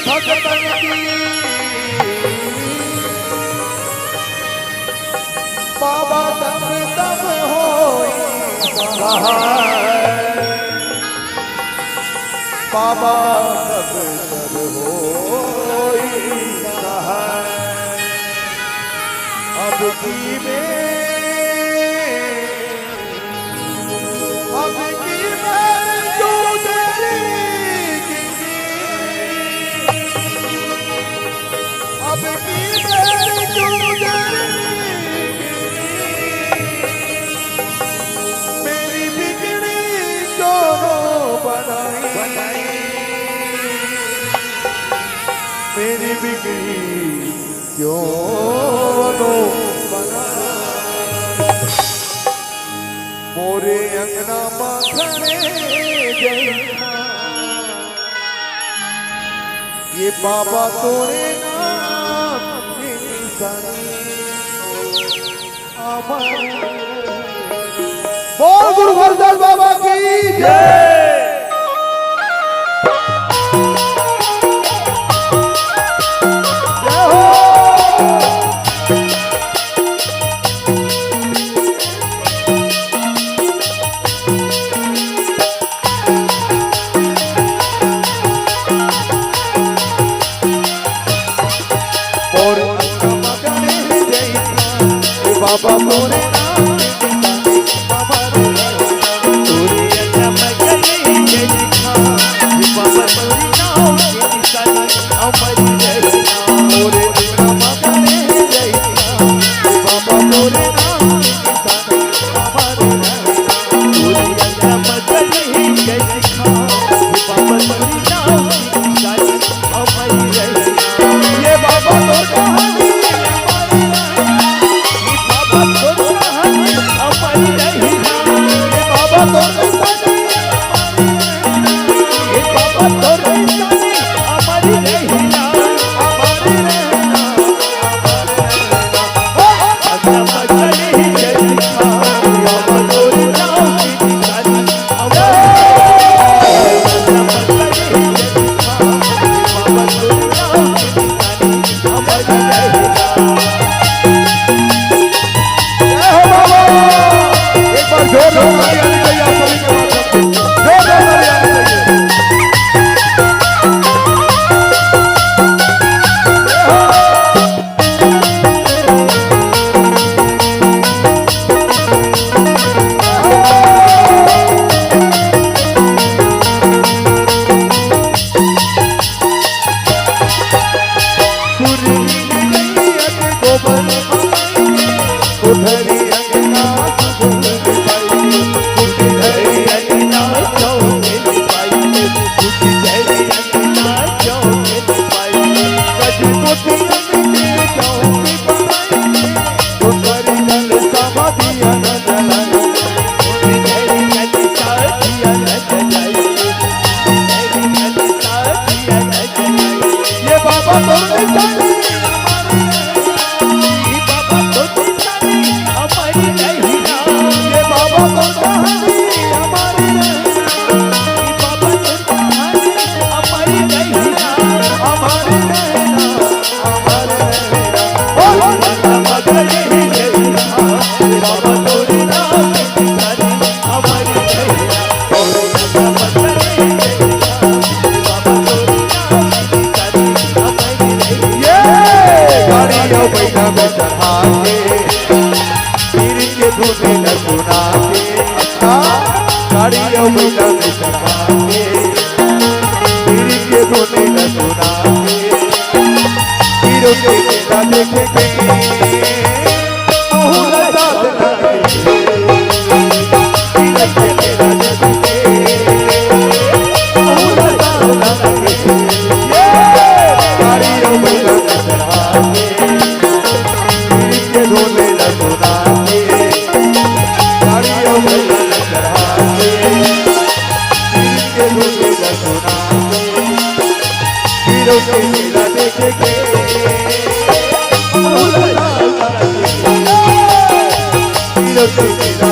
भगतन की बाबा तब तब होई सहाय बाबा तब तब होई सहाय अब की मेरी बिगड़ी क्यों नो बना मोरे अंगना माखने जैसा ये बाबा तोरे नाम की बोल गुरु हरदास बाबा की जय। बाबा मोरे बाबा तोरे चमकले देखा बाबा मोरे नाम के निशानी अमर रहना मोरे चमकले देखा बाबा मोरे नाम के निशानी अमर रहना तोरे चमकले देखा बाबा मोरे नाम के निशानी अमर रहना ये बाबा तो कहानी Thank you.